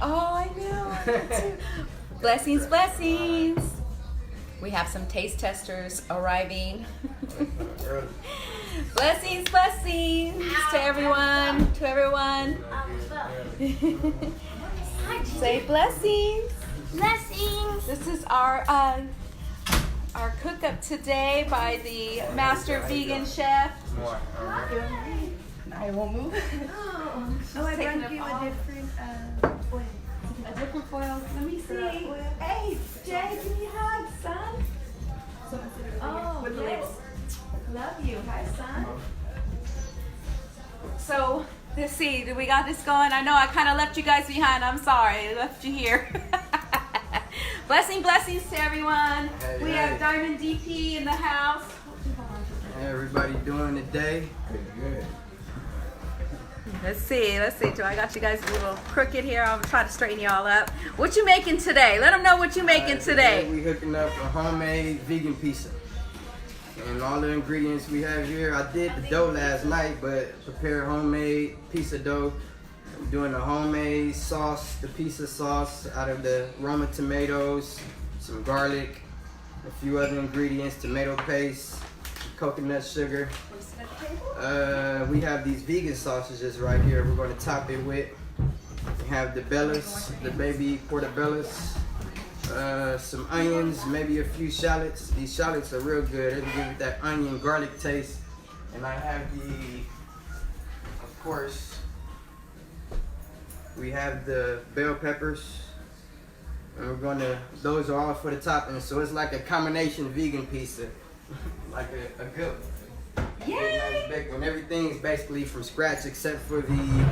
Oh, I know. Blessings, blessings. We have some taste testers arriving. Blessings, blessings to everyone. To everyone. Say blessings. Blessings. This is our cook up today by the master vegan chef. I won't move. Oh, I brought you a different foil. A different foil. Let me see. Hey, Jay, can you hug, son? Oh, yes. Love you. Hi, son. So, let's see. We got this going. I know I kind of left you guys behind. I'm sorry. I left you here. Blessings to everyone. We have DiamondDP in the house. How everybody doing today? Good. Let's see. So I got you guys a little crooked here. I'm trying to straighten you all up. What you making today? Let them know what you making today. We hooking up a homemade vegan pizza. And all the ingredients we have here, I did the dough last night, but prepared homemade pizza dough. I'm doing a homemade sauce, the pizza sauce out of the Roma tomatoes, some garlic, a few other ingredients, tomato paste, coconut sugar. We have these vegan sausages right here we're going to top it with. We have the bellas, the baby portobellas, some onions, maybe a few shallots. These shallots are real good. It'll give it that onion garlic taste. And I have of course, we have the bell peppers. And we're going to, those are all for the topping. So it's like a combination vegan pizza. Like a good one. Yay! When everything's basically from scratch except for the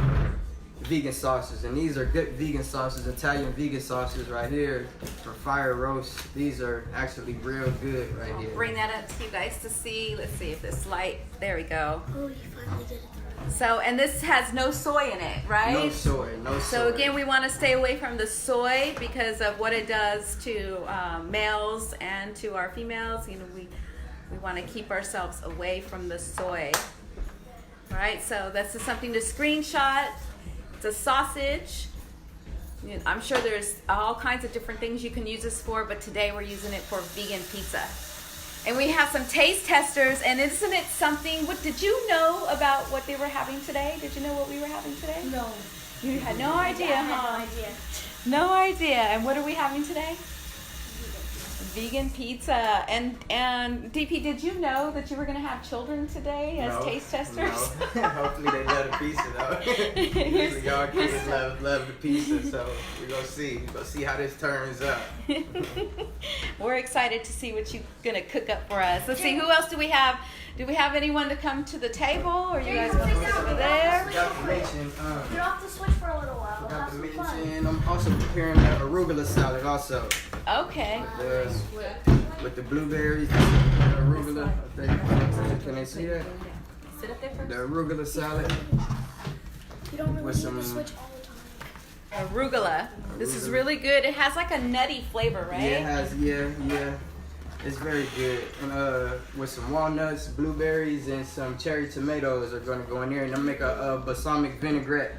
vegan sauces, and these are good vegan sauces, Italian vegan sauces right here for fire roast. These are actually real good right here. Bring that up to you guys to see. Let's see if this light. There we go. Oh, you finally did it. So, and this has no soy in it, right? No soy. So again, we want to stay away from the soy because of what it does to males and to our females. You know, we want to keep ourselves away from the soy. All right, so that's just something to screenshot. It's a sausage. You know, I'm sure there's all kinds of different things you can use this for, but today we're using it for vegan pizza. And we have some taste testers, and isn't it something? What did you know about what they were having today? Did you know what we were having today? No. You had no idea, I huh? had no idea. No idea. And what are we having today? Vegan pizza. And DP, did you know that you were going to have children today as taste testers? No. Hopefully they love the pizza though. Usually y'all kids love the pizza, so we're gonna see. We're gonna see how this turns out. We're excited to see what you're going to cook up for us. Let's see, who else do we have? Do we have anyone to come to the table, or you guys want to sit over there? Forgot to mention, You have to switch for a little while. forgot to Have some fun. mention, I'm also preparing an arugula salad also. Okay. With the blueberries, arugula. Can they see that? Sit up there first. The arugula salad. You don't really With need some- to switch all the time. Arugula. This is really good. It has like a nutty flavor, right? Yeah, it has, yeah. It's very good. And with some walnuts, blueberries, and some cherry tomatoes are gonna go in there, and I'm make a balsamic vinaigrette.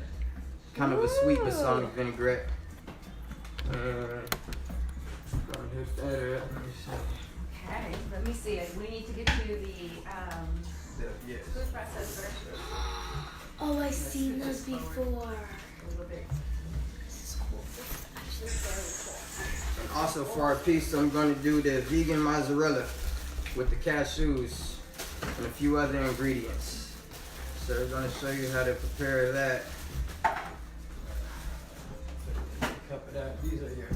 Kind of a sweet balsamic vinaigrette. Hit that up. Okay, let me see it. We need to get you the Yes. food processor. Oh, I've seen this before. This is cool. This is actually very And also for our pizza, I'm going to do the vegan mozzarella with the cashews and a few other ingredients. So we're going to show you how to prepare that. Cup it out. These are your.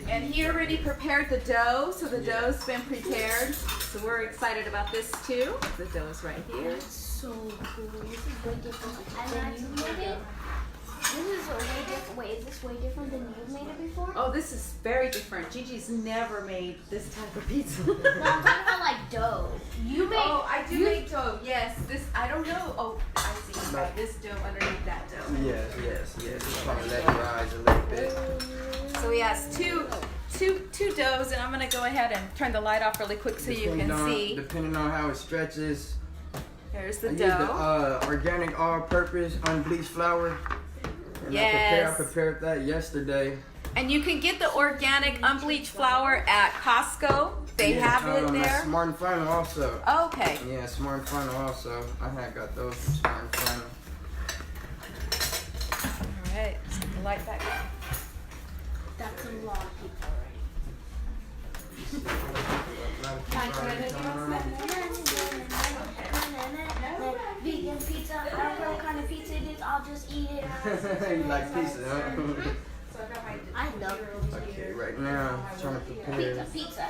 And he already prepared the dough, so the dough's been prepared. So we're excited about this too. The dough's right here. cool. So cool. This is way different than you made it. This is a way different. Wait, is this way different than you've made it before? Oh, this is very different. Gigi's never made this type of pizza. No, I'm talking about like dough. You made. Oh, I do make dough. Yes, this I don't know. Oh, I see. Right, this dough underneath that dough. Yes. Just probably let it rise a little bit. So he has two doughs, and I'm gonna go ahead and turn the light off really quick so you can see. Depending on how it stretches. There's the I use dough. the organic all-purpose unbleached flour. And Yes. I prepared that yesterday. And you can get the organic unbleached flour at Costco. They have it at there. Smart and Final also. Okay. Yeah, Smart and Final also. I had got those from Smart and Final. All right. The light back on. That's a lot of people already. Vegan pizza. I don't know what kind of pizza it is. I'll just eat it. You like pizza, huh? I love pizza. Okay, right now, I'm trying to prepare. Pizza.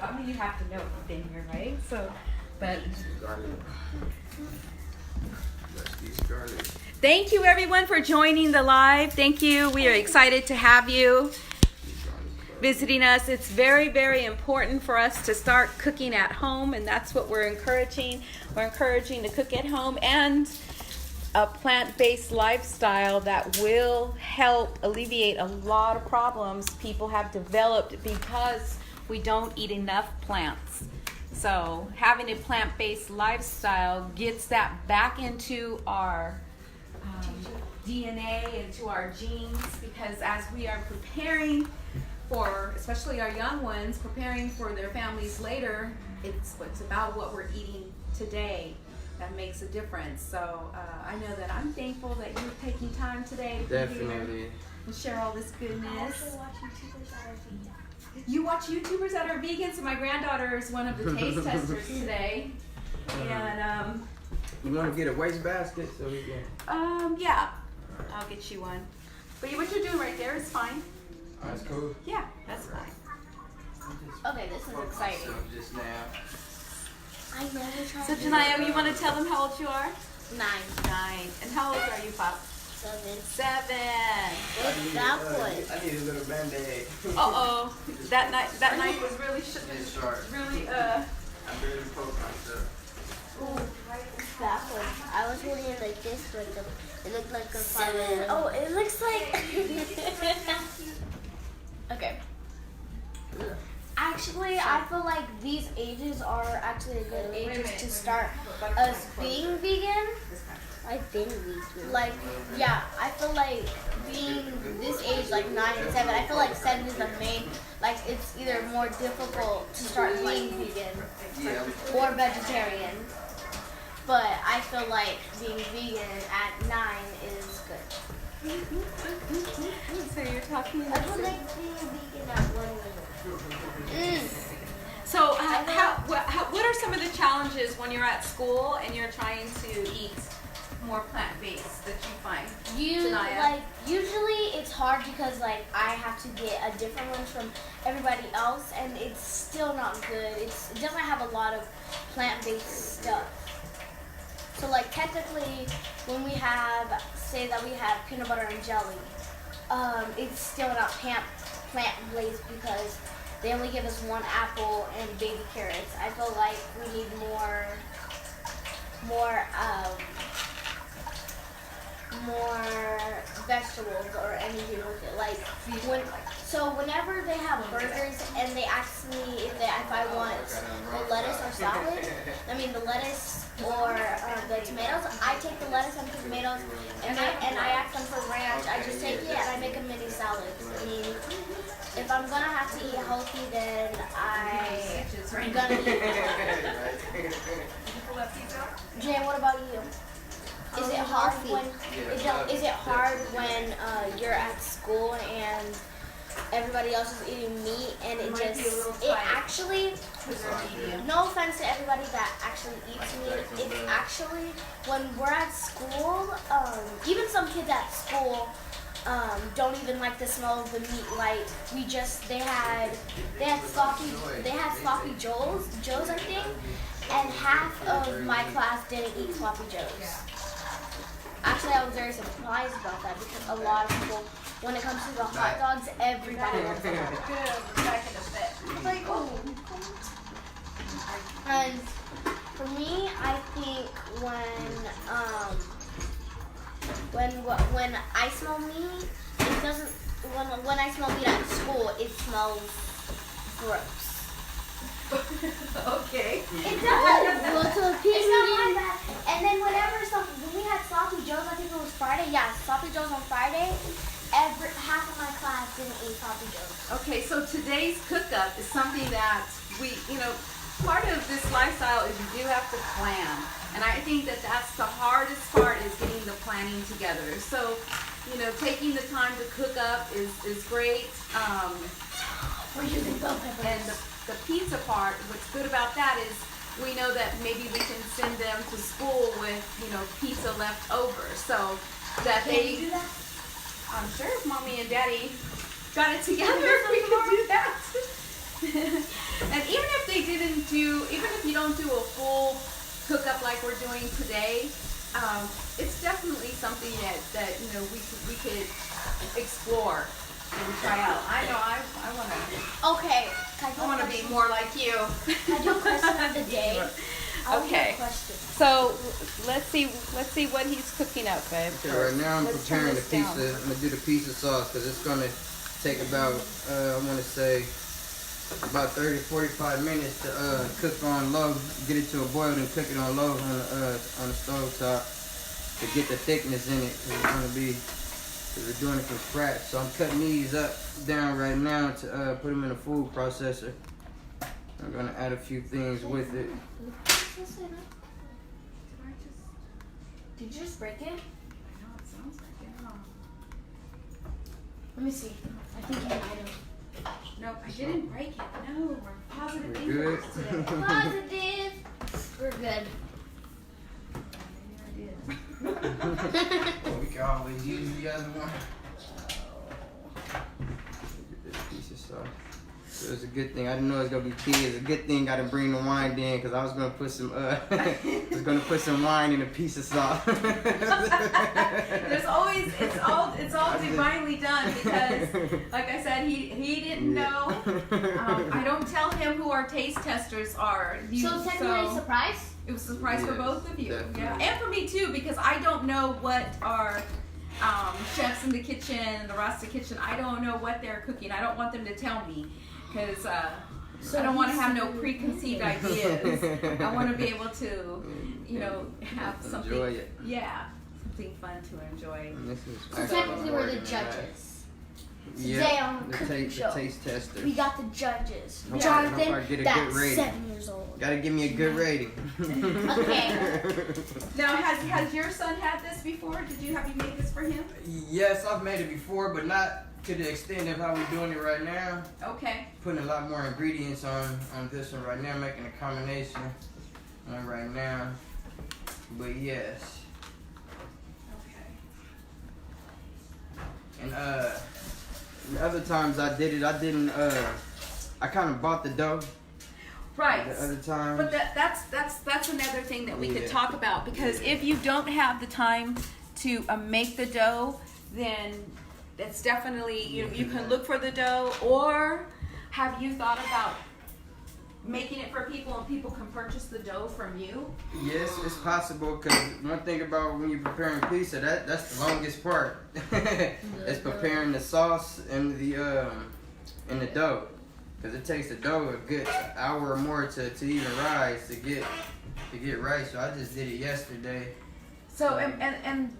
I mean, you have to know everything here, right? So, but Garlic. Let's use garlic. thank you everyone for joining the live. Thank you. We are excited to have you visiting us. It's very, very important for us to start cooking at home, and that's what we're encouraging. We're encouraging to cook at home and a plant-based lifestyle that will help alleviate a lot of problems people have developed because we don't eat enough plants. So having a plant-based lifestyle gets that back into our DNA, into our genes, because as we are preparing for, especially our young ones, preparing for their families later, it's about what we're eating today that makes a difference. So I know that I'm thankful that you're taking time today to be here Definitely. and share all this I goodness. also watch YouTubers that are vegan. You watch YouTubers that are vegan, so my granddaughter is one of the taste testers today. And You want to get a waste basket so we can. yeah, I'll get you one. But what you're doing right there is fine. That's cool. Yeah, that's fine. Okay, this is exciting. So just now. I never tried. So Janaya, you want to tell them how old you are? 9. 9. And how old are you, Pop? 7. 7. What's that one? I need a little band-aid. Uh-oh. That knife was really It's sharp. really I barely poke myself. That one. I was holding it like this, but it looked like a 7. Oh, it looks like. Okay. Actually, I feel like these ages are actually a good ages to start us being vegan. I've been vegan. Like, yeah, I feel like being this age, like 9 and 7, I feel like 7 is the main, like it's either more difficult to start being vegan or vegetarian. But I feel like being vegan at 9 is good. So you're talking I about... feel like being vegan at 1 year. So what are some of the challenges when you're at school and you're trying to eat more plant-based that you find? Usually it's hard because like I have to get a different one from everybody else, and it's still not good. It doesn't have a lot of plant-based stuff. So like technically, when we have, say that we have peanut butter and jelly, it's still not plant-based because they only give us 1 apple and baby carrots. I feel like we need more vegetables or anything with it. Like whenever they have burgers and they ask me if I want the lettuce or salad, the lettuce or the tomatoes, I take the lettuce and the tomatoes and I ask them for ranch. I just take it and I make a mini salad. I mean, if I'm gonna have to eat healthy, then I'm gonna eat healthy. Jay, what about you? Is it hard when you're at school and everybody else is eating meat and actually, no offense to everybody that actually eats meat, it's actually, when we're at school, even some kids at school don't even like the smell of the meat. Like they had sloppy joes I think, and half of my class didn't eat sloppy joes. Actually, I was very surprised about that because a lot of people, when it comes to the hot dogs, everybody wants them. And for me, I think when I smell meat, it doesn't. When I smell meat at school, it smells gross. Okay. It does. Go to a It's pizza. not my bad. And then when we had Sloppy Joe's, I think it was Friday. Yeah, Sloppy Joe's on Friday. Half of my class didn't eat Sloppy Joe's. Okay, so today's cook-up is something that we, part of this lifestyle is you do have to plan. And I think that that's the hardest part, is getting the planning together. So, taking the time to cook up is great. We're using bell peppers. And the pizza part, what's good about that is we know that maybe we can send them to school with, pizza left over. So that Can you do that? I'm sure if mommy and daddy got it together, we could do that. And even if you don't do a full cook up like we're doing today, it's definitely something that we could explore and try out. I know I Okay. want to be more like you. Can I do a question of the day? I will do Okay. a question. So let's see what he's cooking up, babe. Okay, right now I'm Let's turn preparing the this down. pizza. I'm gonna do the pizza sauce because it's gonna take about I want to say about 30-45 minutes to cook on low, get it to a boil, and cook it on low on the stove top to get the thickness in it. Because we're doing it from scratch. So I'm cutting these down right now to put them in a food processor. I'm gonna add a few things with it. Did you just break it? I know, it sounds like it, huh? Let me see. I think you might have. Nope, I didn't break it. No, we're positive We're thinkers today. Positive. We're good. Maybe I did. We can always use the other one. Get this piece of sauce. So it's a good thing. I didn't know it was gonna be key. It's a good thing I didn't bring the wine in because I was gonna put some wine in a piece of sauce. There's always it's all divinely done because, like I said, he didn't know. I don't tell him who our taste testers are. So technically a surprise? It was a surprise for Yes, both of you, definitely. yeah, and for me too, because I don't know what our chefs in the kitchen, the RastaKitchen, I don't know what they're cooking. I don't want them to tell me, because I don't want to have no preconceived ideas. I want to be able to, have something, Enjoy it. yeah, something fun to enjoy. And this is So actually technically we're the more than that. judges. Yeah, Today on the Cooking taste, Show. the taste tester. We got the judges. Hope I Jonathan, get a good that's rating. 7 years old. Gotta give me a good rating. Okay. Now, has your son had this before? Have you made this for him? Yes, I've made it before, but not to the extent of how we're doing it right now. Okay. Putting a lot more ingredients on this one right now, making a combination right now. But yes. Okay. And the other times I did it, I kind of bought the dough. Right. The other times. But that's another thing that we could Yeah. talk about, because if you don't have the time to make the dough, then it's definitely you can look for the dough. Or have you thought about making it for people and people can purchase the dough from you? Yes, it's possible, because one thing about when you're preparing pizza, that's the longest part. It's preparing the sauce and the dough, because it takes the dough a good hour or more to even rise to get right. So I just did it yesterday. So and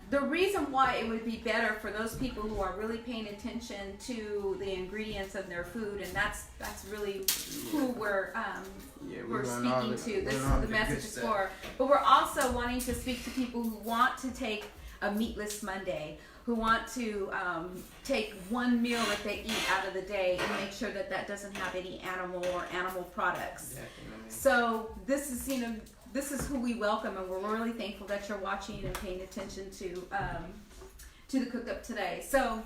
the reason why it would be better for those people who are really paying attention to the ingredients of their food, and that's really who we're we're speaking doing all to. This doing is all the good message is stuff. for. But we're also wanting to speak to people who want to take a meatless Monday, who want to take one meal that they eat out of the day and make sure that doesn't have any animal or animal products. Definitely. So this is who we welcome, and we're really thankful that you're watching and paying attention to the cook-up today. So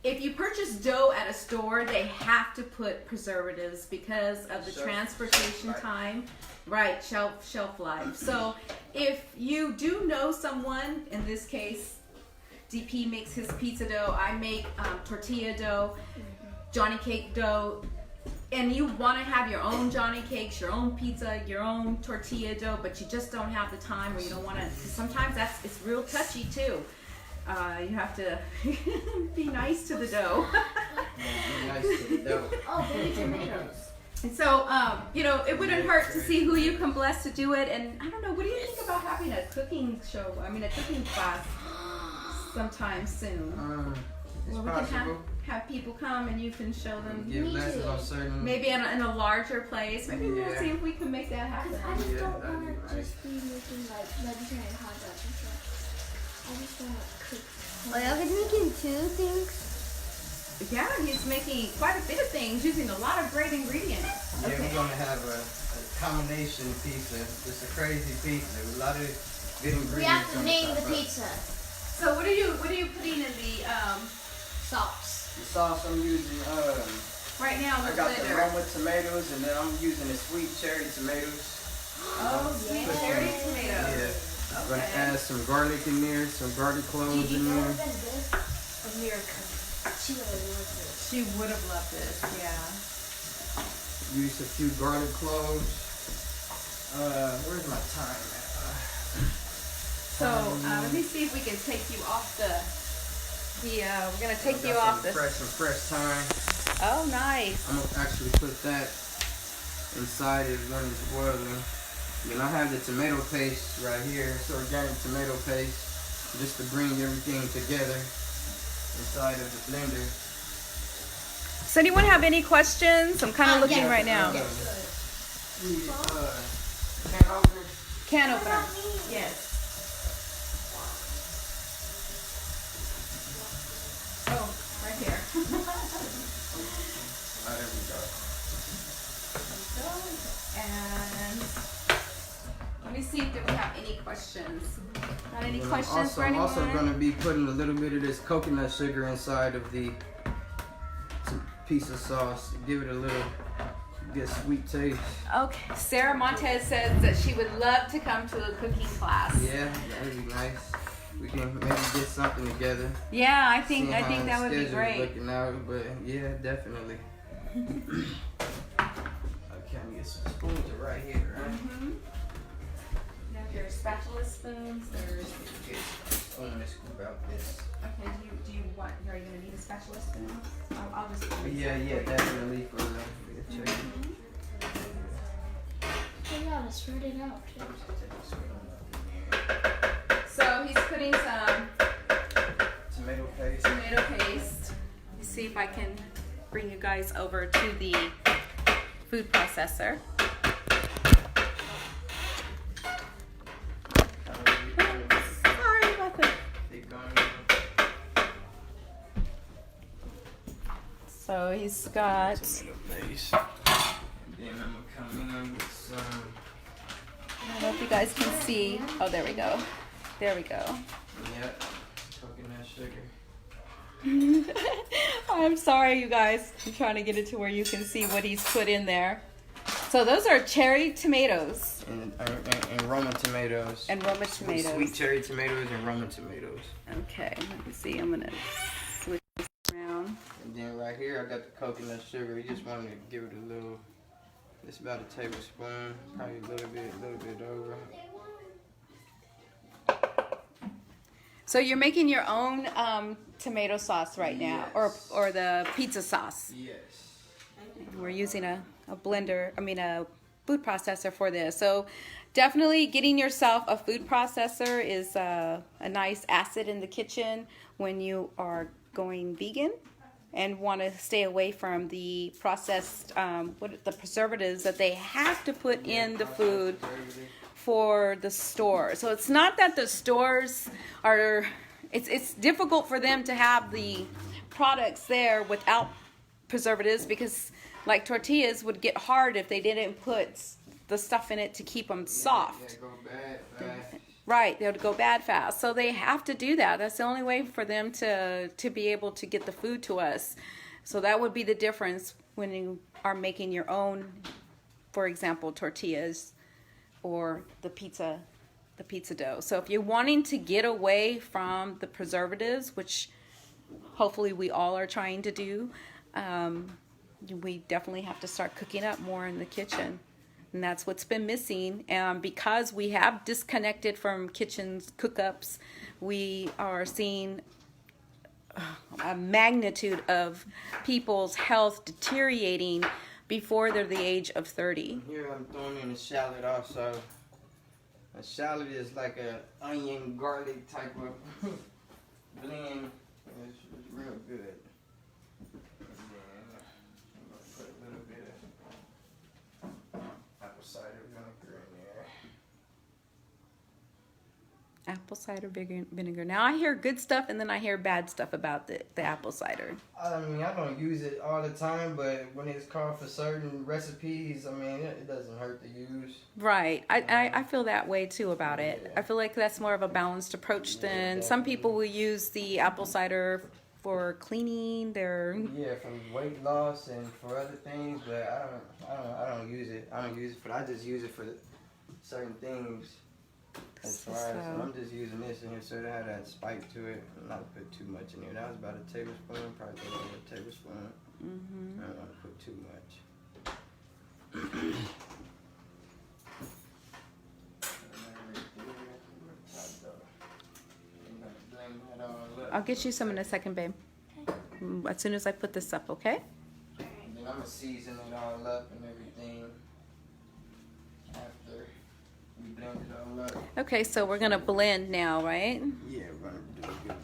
if you purchase dough at a store, they have to put preservatives because of the transportation time, right? Shelf life. So if you do know someone, in this case, DP makes his pizza dough. I make tortilla dough, Johnny cake dough. And you want to have your own Johnny cakes, your own pizza, your own tortilla dough, but you just don't have the time, or you don't want to. Sometimes it's real touchy too. You have to be nice to the dough. Be nice to the dough. Oh, baby tomatoes. And so, you know, it wouldn't hurt to see who you can bless to do it. And I don't know, what do you think about having a cooking show? I mean, a cooking class sometime soon. It's Where we possible. can have people come and you can show them. Give lessons on certain. Maybe in a larger place. Maybe we'll Yeah. see if we can make that happen. I just Yeah, don't that'd be want to nice. just be making like vegetarian hot dogs and stuff. I just want to cook. Oh, y'all been making 2 things? Yeah, he's making quite a bit of things using a lot of great ingredients. Yeah, Okay. we're gonna have a combination pizza. Just a crazy pizza with a lot of good ingredients. We have to on name the top of it. pizza. So what are you putting in the Sauce. The sauce I'm using, right now in I the got the blender? Roma tomatoes, and then I'm using the sweet cherry tomatoes. Oh, sweet Put cherry some- tomatoes. Yeah. I'm gonna Okay. add some garlic in there, some garlic cloves Gigi, in that would there. have been good. America. She would have loved it. She would have loved this, yeah. Use a few garlic cloves. Where's my time at? So let me see if we can take you off we're gonna take I you got off some the. fresh thyme. Oh, nice. I'm gonna actually put that inside it when it's boiling. Then I have the tomato paste right here. It's organic tomato paste, just to bring everything together inside of the blender. Does anyone have any questions? I'm kind of looking yes. right now. Can opener. Can opener. Yes. Oh, right here. There we go. And let me see if we have any questions. Got any And questions for I'm anyone? also going to be putting a little bit of this coconut sugar inside of the piece of sauce to give it a little good sweet taste. Okay. Sarah Montez says that she would love to come to a cooking class. Yeah, that would be nice. We can maybe get something together. Yeah, I think See I how think the that would be schedule's great. Looking out, but yeah, definitely. Okay, let me get some spoons right here, right? Mm-hmm. You have your spatula spoons. There's. I want to scoop out this. Okay. Do you want? Are you gonna need a spatula spoon? I'll just. Yeah, definitely for the chicken. You gotta spread it out. So he's putting some Tomato paste. tomato paste. Let me see if I can bring you guys over to the food processor. Sorry about that. Keep going. So he's got. Tomato paste. And then I'm gonna come in with some. I don't know if you guys can see. Oh, there we go. There we go. Yep. Coconut sugar. I'm sorry, you guys. I'm trying to get it to where you can see what he's put in there. So those are cherry tomatoes And Roma tomatoes. and Roma tomatoes. Sweet cherry tomatoes and Roma tomatoes. Okay, let me see. I'm gonna switch this around. And then right here I got the coconut sugar. You just want to give it a little. It's about a tablespoon, probably a little bit over. So you're making your own tomato sauce right now, Yes. or the pizza sauce. Yes. We're using a blender, a food processor for this. So definitely getting yourself a food processor is a nice asset in the kitchen when you are going vegan and want to stay away from the processed, the preservatives that they have to put in the food for the store. So it's not that the stores are, it's difficult for them to have the products there without preservatives, because like tortillas would get hard if they didn't put the stuff in it to keep them soft. They go bad fast. Right, they would go bad fast. So they have to do that. That's the only way for them to be able to get the food to us. So that would be the difference when you are making your own, for example, tortillas or the pizza dough. So if you're wanting to get away from the preservatives, which hopefully we all are trying to do, we definitely have to start cooking up more in the kitchen. And that's what's been missing. Because we have disconnected from kitchens, cook-ups, we are seeing a magnitude of people's health deteriorating before they're the age of 30. Here I'm throwing in a shallot also. A shallot is like a onion garlic type of blend. It's real good. And then I'm gonna put a little bit of apple cider vinegar in there. Apple cider vinegar. Now I hear good stuff and then I hear bad stuff about the apple cider. I mean, I don't use it all the time, but when it's called for certain recipes, I mean, it doesn't hurt to use. Right. I feel that way too about it. Yeah. I feel like that's more of a balanced approach than some people will use the apple cider for cleaning their... Yeah, for weight loss and for other things, but I don't use it. I don't use it for. I just use it for certain things. As far as I'm just using this in here so it had that spike to it. Not put too much in here. That was about a tablespoon, probably over a tablespoon. I don't want to put too much. I'll get you some in a second, babe. As soon as I put this up, okay? And then I'm gonna season it all up and everything after we blend it all up. Okay, so we're gonna blend now, right? Yeah, we're gonna do a good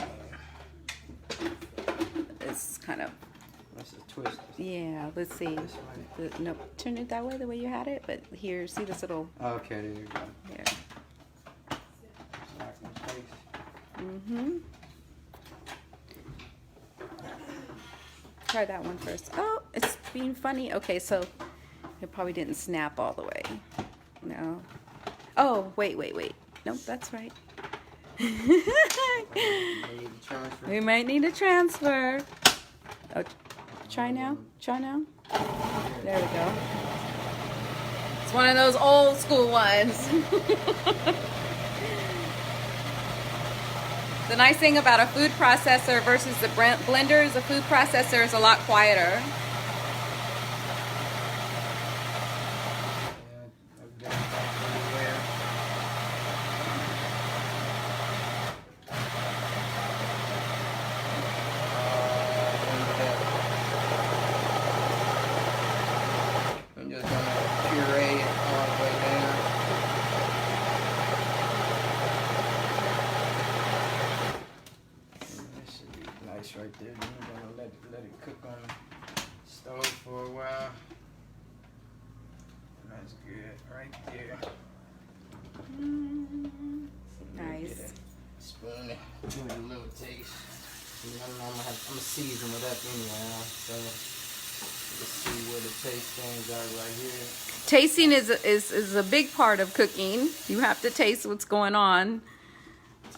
blend. It's kind of, That's a twist. yeah, let's see. This way. No, turn it that way, the way you had it, but here, see this little, Okay, there you go. here. Slack my face. Try that one first. Oh, it's being funny. Okay, so it probably didn't snap all the way. No. Oh, wait. Nope, that's right. We might need a transfer. Oh, try now. There we go. It's one of those old school ones. The nice thing about a food processor versus the blender is a food processor is a lot quieter. I'm just gonna puree it all the way down. That should be nice right there. Then I'm gonna let it cook on the stove for a while. That's good right there. Nice. Get a spoon, give it a little taste. And then I'm gonna season it up anyway. So let's see where the taste things are right here. Tasting is a big part of cooking. You have to taste what's going on.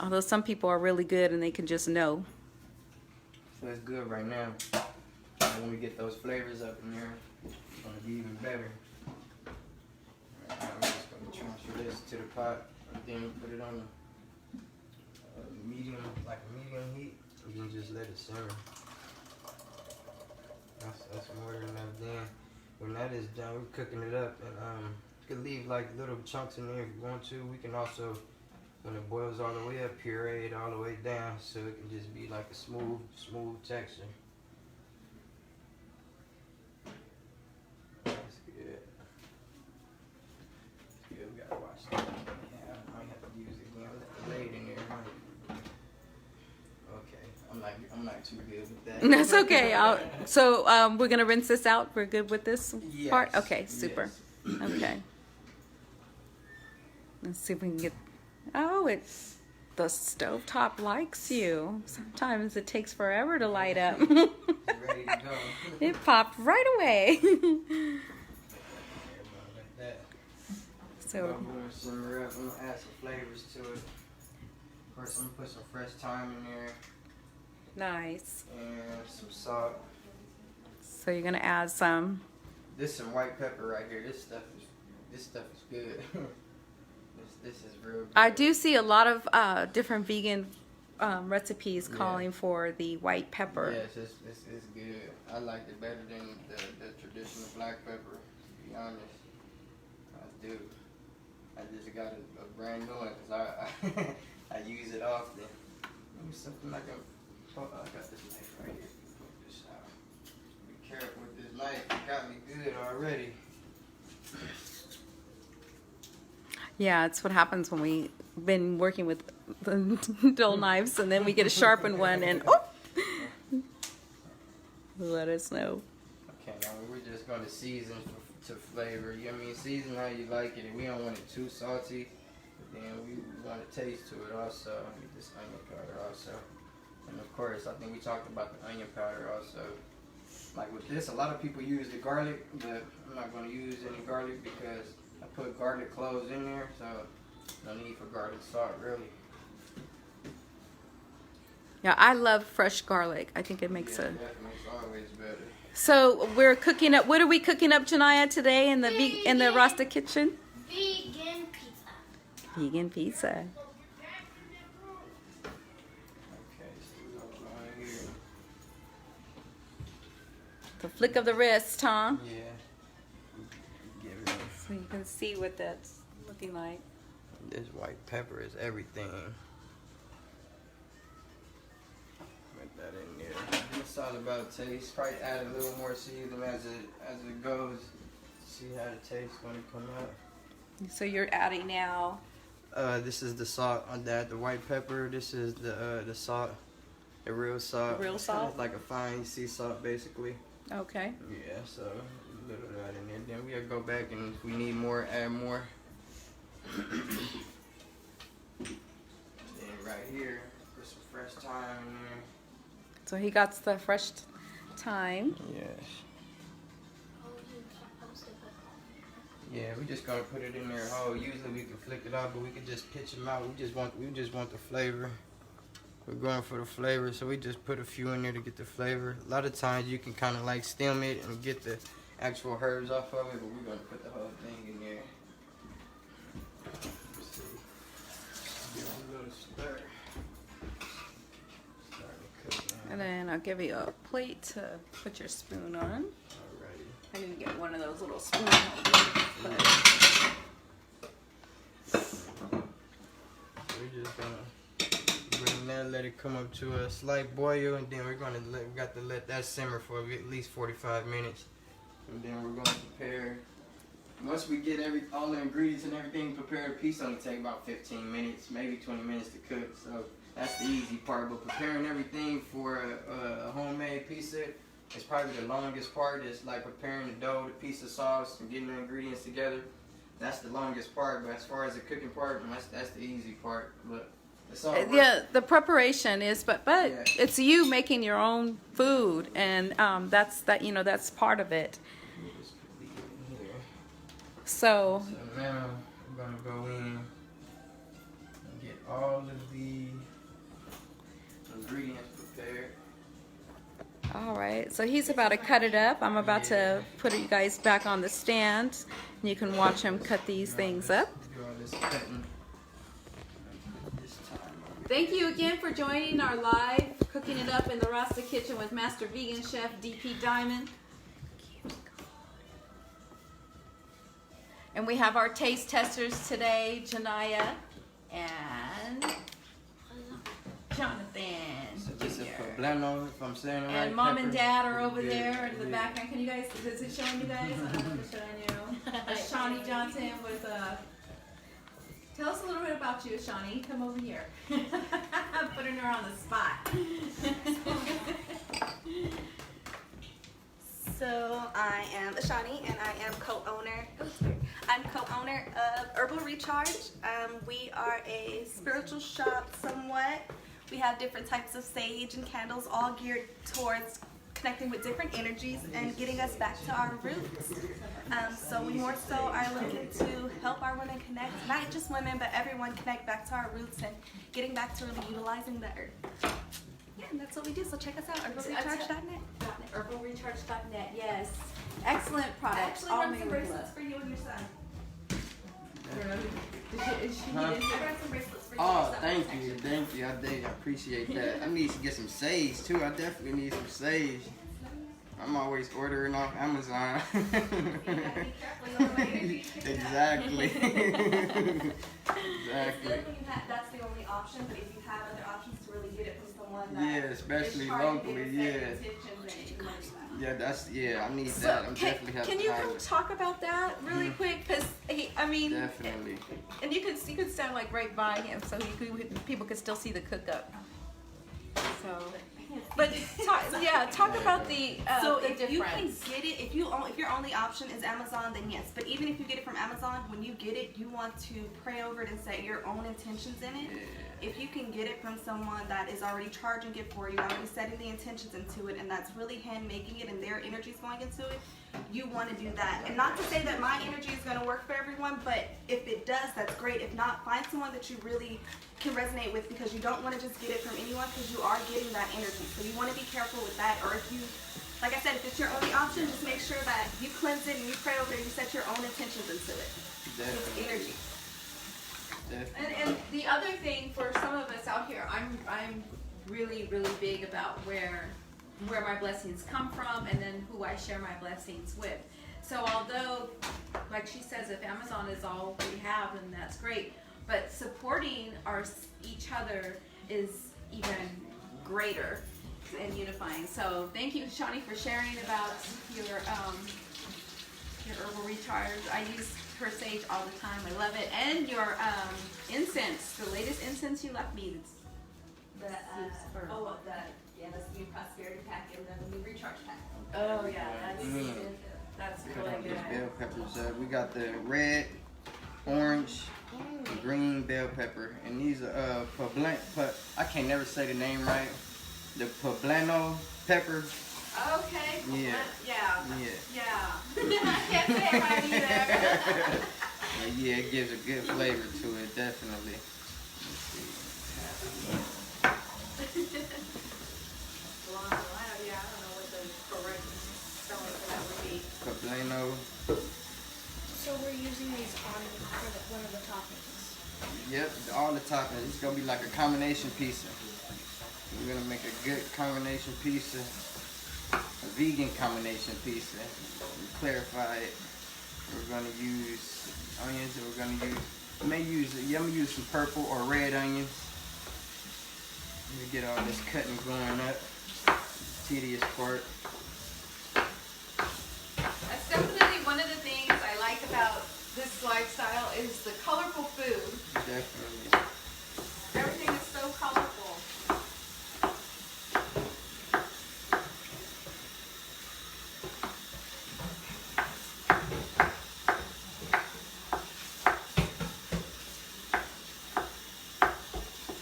Although some people are really good and they can just know. So it's good right now. And when we get those flavors up in there, it's gonna be even better. Right now, I'm just gonna transfer this to the pot and then put it on a medium, like a medium heat. You can just let it simmer. That's more than enough. Then when that is done, we're cooking it up, and you can leave like little chunks in there if you want to. We can also, when it boils all the way up, puree it all the way down so it can just be like a smooth texture. That's good. That's good. We gotta watch that. Yeah, I might have to use it again. Let the blade in there. Okay, I'm not too good with that. That's okay. So we're gonna rinse this out. We're good with this part? Yes, Okay, super. yes. Okay. Let's see if we can get... Oh, it's... The stovetop likes you. Sometimes it takes forever to light up. Ready to go. It popped right away. Like that. So, I'm gonna simmer up. I'm gonna add some flavors to it. First, I'm gonna put some fresh thyme in there nice. and some salt. So you're gonna add some... This some white pepper right here. This stuff is good. This is real good. I do see a lot of different vegan recipes calling for the white pepper. Yes, it's good. I like it better than the traditional black pepper, to be honest. I do. I just got a brand new one because I use it often. Maybe something like a Oh, I got this knife right here. Put this out. Be careful with this knife. It got me good already. Yeah, it's what happens when we've been working with the dull knives and then we get a sharpened one and oh! Let us know. Okay, now we're just going to season to flavor. You know what I mean? Season how you like it. And we don't want it too salty. But then we want a taste to it also. I need this onion powder also. And of course, I think we talked about the onion powder also. Like with this, a lot of people use the garlic, but I'm not going to use any garlic because I put garlic cloves in there, so no need for garlic salt really. Yeah, I love fresh garlic. I think it makes Yeah, that makes always better. So we're cooking up. What are we cooking up, Janaya, today in the RastaKitchen? Vegan pizza. Vegan pizza. Okay, so we're going here. The flick of the wrist, huh? Yeah. Give it a So you can see what that's looking like. This white pepper is everything. Put that in there. It's all about taste. Probably add a little more seasoning as it goes. See how the taste gonna come out. So you're adding now. This is the salt on that. The white pepper. This is the salt. The real salt. The real It's kinda salt? like a fine sea salt, basically. Okay. Yeah. So a little of that in there. Then we'll go back and if we need more, add more. Then right here, put some fresh thyme in there. So he got the fresh thyme. Yes. Yeah, we just gonna put it in there whole. Usually we can flick it out, but we could just pitch them out. We just want the flavor. We're going for the flavor, so we just put a few in there to get the flavor. A lot of times you can kind of like stem it and get the actual herbs off of it, but we're gonna put the whole thing in there. Let's see. Give it a little stir. Starting to cook now. And then I'll give you a plate to put your spoon on. Alrighty. I didn't get one of those little spoon holders, but We're just gonna bring that, let it come up to a slight boil, and then we got to let that simmer for at least 45 minutes. And then we're gonna prepare. Once we get all the ingredients and everything prepared, a pizza only take about 15 minutes, maybe 20 minutes to cook. So that's the easy part. But preparing everything for a homemade pizza is probably the longest part. It's like preparing the dough, the pizza sauce, and getting the ingredients together. That's the longest part. But as far as the cooking part, that's the easy part. But it's all work. yeah, the preparation is, but Yeah. it's you making your own food, and that's part of it. We'll just put these in here. So So now we're gonna go in and get all of the ingredients prepared. all right, so he's about to cut it up. I'm about to put you guys back on the stand, and you can watch him cut these things up. Do all this cutting. This time over. Thank you again for joining our live Cooking It Up in the RastaKitchen with Master Vegan Chef DP Diamond. And we have our taste testers today, Janaya and Jonathan. So this is Jr. poblano, if I'm saying it right. And Mom and pepper. Dad are over Yeah, there in the yeah. background. Can you guys, is it showing you guys? I don't know if it's showing you. Shawnee Johnson with tell us a little bit about you, Shawnee. Come over here. Putting her on the spot. So I am Ashani, and I am co-owner. I'm co-owner of Herbal Recharge. We are a spiritual shop, somewhat. We have different types of sage and candles, all geared towards connecting with different energies and getting us back to our roots. So we more so are looking to help our women connect, not just women, but everyone connect back to our roots and getting back to really utilizing the earth. Yeah, and that's what we do. So check us out, herbalrecharge.net. Herbalrecharge.net, yes. Excellent I product. actually run some bracelets for you and your son. I run some bracelets for you and your Oh, son. thank you. I appreciate that. I need to get some sage too. I definitely need some sage. I'm always ordering off Amazon. You gotta be careful, you don't want your energy to get Exactly. It's Exactly. good when you have, that's the only option, but if you have other options to really get it from someone someone that Yeah, especially is targeted locally, and yeah. setting intentions and anything like that. Yeah, I need So, that. I'm definitely have can to you hire come it. talk about that really quick? Because I mean, Definitely. and you could stand like right by him, so people could still see the cook up. So, but talk about the So the if difference. you can Get it if your only option is Amazon, then yes. But even if you get it from Amazon, when you get it, you want to pray over it and set your own intentions in it. If you can get it from someone that is already charging it for you, already setting the intentions into it, and that's really hand making it, and their energy is going into it, you want to do that. And not to say that my energy is going to work for everyone, but if it does, that's great. If not, find someone that you really can resonate with, because you don't want to just get it from anyone, because you are getting that energy. So you want to be careful with that. Or if you, like I said, if it's your only option, just make sure that you cleanse it and you pray over it and you set your own intentions into it. It's energy. And the other thing for some of us out here, I'm really big about where my blessings come from, and then who I share my blessings with. So although, like she says, if Amazon is all we have, then that's great. But supporting each other is even greater and unifying. So thank you, Shawnee, for sharing about your herbal recharge. I use her sage all the time. I love it. And your incense, the latest incense you left me. That's the new prosperity pack and the new recharge pack. Oh yeah, that's We got really all these good. bell peppers. We got the red, orange, and green bell pepper, and these are I can't never say the name right. The poblano pepper. Okay. Yeah. Yeah. I can't say it right either. Yeah, it gives a good flavor to it, definitely. Let's see. I don't know what the correct spelling for that would be. Poblano. So we're using these on one of the toppings. Yep, all the toppings. It's gonna be like a combination pizza. We're gonna make a good combination pizza, a vegan combination pizza. We clarify it. We're gonna use onions, and we're gonna use. I'm gonna use some purple or red onions. Let me get all this cutting going up. Tedious part. That's definitely one of the things I like about this lifestyle is the colorful food. Definitely. Everything is so colorful.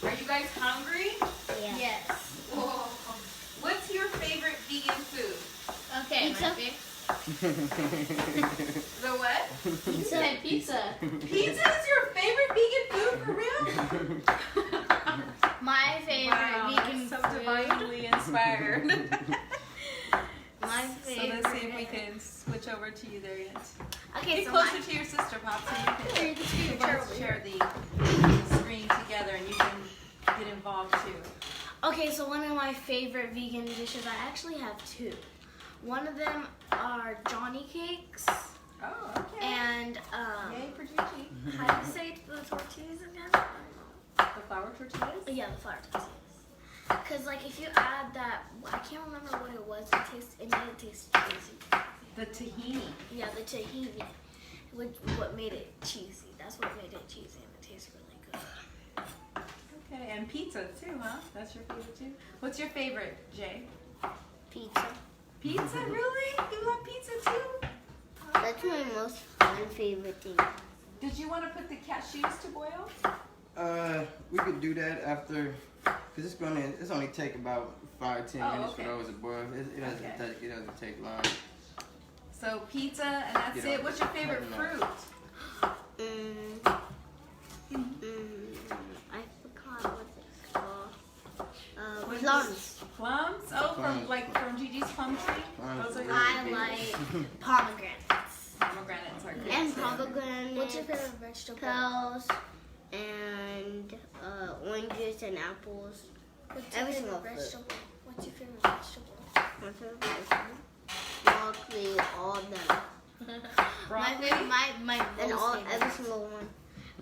Are you guys hungry? Yeah. Yes. Whoa. What's your favorite vegan food? Okay. Pizza? The what? Pizza. Pizza. Pizza is your favorite vegan food, for real? My favorite vegan so food. divinely inspired. My So favorite. let's see if we can switch over to you there yet. Okay, Get so closer to your sister, Pop, so you can both share the screen together and you can get involved too. Okay, so one of my favorite vegan dishes, I actually have two. One of them are Johnny cakes, Oh, okay. and Yay for Gigi. how do you say the tortillas again? The flour tortillas? Yeah, the flour tortillas. Cause like if you add that, I can't remember what it was. It made it taste cheesy. The tahini. Yeah, the tahini, what made it cheesy. That's what made it cheesy, and it tastes really good. Okay, and pizza too, huh? That's your favorite too? What's your favorite, Jay? Pizza. Pizza, really? You love pizza too? That's my most fun favorite thing. Did you want to put the cashews to boil? We could do that after, cause it's only take about 5-10 minutes okay. for those to boil. It doesn't take long. So pizza, and that's Get it. all What's this your favorite cutting fruit? I forgot what it's called. What is Plums. Plums? Oh, from Gigi's plum tree? Plums. Those are your I favorites? like pomegranates. Pomegranates are good. And too. pomegranates. What's your favorite vegetable? Pears. And oranges and apples. What's your Every favorite single fruit. vegetable? What's your favorite vegetable? My favorite vegetable. Broccoli, all of them. Broccoli? My And most all favorite. every single one.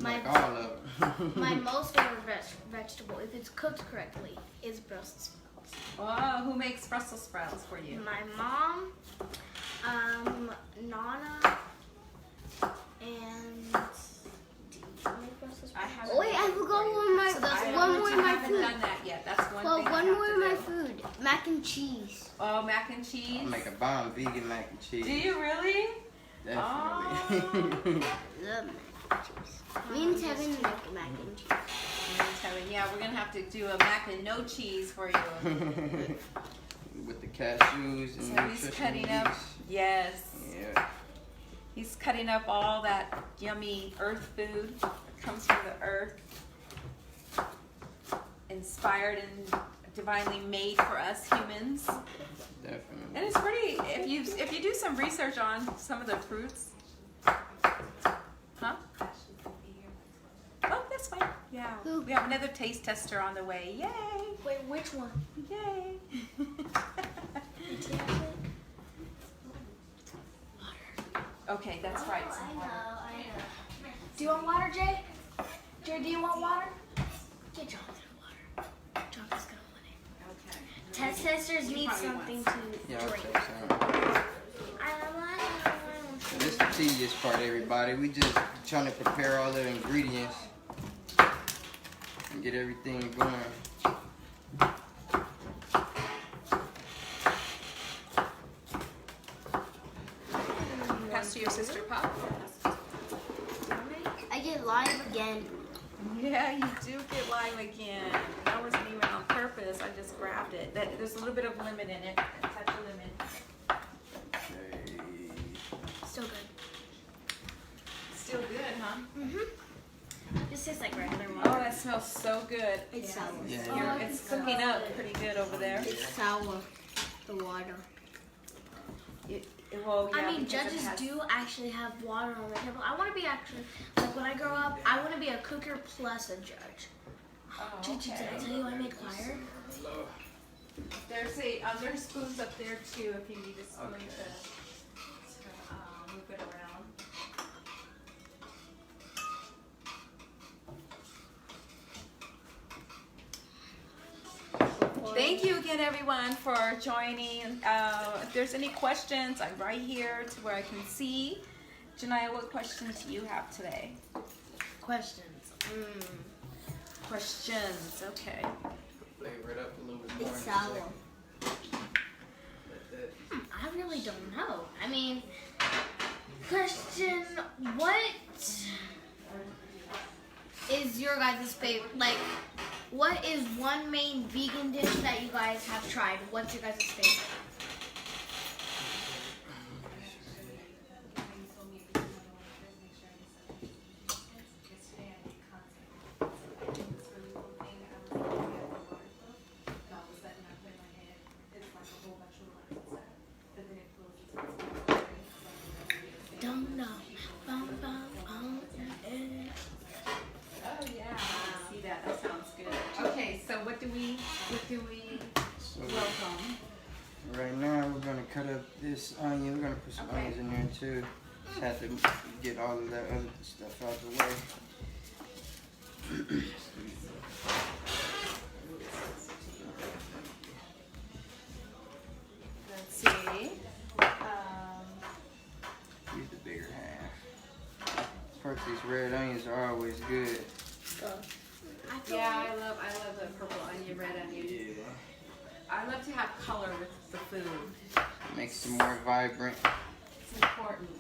My Like all of them. my most favorite vegetable, if it's cooked correctly, is Brussels sprouts. Oh, who makes Brussels sprouts for you? My mom, Nana, and do you make Brussels sprouts? I haven't. Wait, I forgot one more of my haven't food. done that yet. That's one Well, thing. I one have more to of my do. food, mac and cheese. Oh, mac and cheese. I make a bomb vegan mac and cheese. Do you really? Definitely. Love mac and cheese. Me and Tevin make mac and cheese. Yeah, we're gonna have to do a mac and no cheese for you. With the cashews and So he's nutritional cutting up. yeast. Yes. Yeah. He's cutting up all that yummy earth food that comes from the earth. Inspired and divinely made for us humans. Definitely. And it's pretty, if you do some research on some of the fruits. Huh? Oh, that's fine. Yeah. Who? We have another taste tester on the way. Yay! Wait, which one? Yay! Okay, that's right. Some water. I know. Do you want water, Jay? Jay, do you want water? Get Jonathan water. Jonathan's gonna want it. Okay. Test testers need probably something want to Yeah, I'll drink. take some. This is the tedious part, everybody. We just trying to prepare all the ingredients and get everything going. Pass to your sister, Pop. I get live again. Yeah, you do get lime again. That wasn't even on purpose. I just grabbed it. There's a little bit of lemon in it. A touch of lemon. Okay. Still good. Still good, huh? This tastes like regular Oh, water. that smells so good. It's sour. Yeah. It's cooking up pretty good over there. It's sour. The water. Well, yeah, I mean, because it judges has- do actually have water on their table. I want to be actually, like when I grow up, I want to be a cooker plus a judge. Oh, Gigi, did I okay. tell you I made choir? There's spoons up there too if you need a spoon Okay. to move it around. Thank you again, everyone, for joining. If there's any questions, I'm right here to where I can see. Janiyah, what questions do you have today? Questions. Questions, okay. Flavor it up a little bit more. It's in a sour. second. Let that- I really don't know. I mean, question, what is your guys' favorite? Like, what is one main vegan dish that you guys have tried? What's your guys' favorite? Don't know. Bum, bum, Oh yeah, I see that. That sounds good. Okay, so what do we So welcome? right now we're gonna cut up this onion. We're gonna put some Okay. onions in there too. Just have to get all of that other stuff out the way. Let's see. Use the bigger half. Of course, these red onions are always good. I feel Yeah, I love the purple onion, red onion. Yeah, I love to have color with the food. makes it more vibrant. It's important.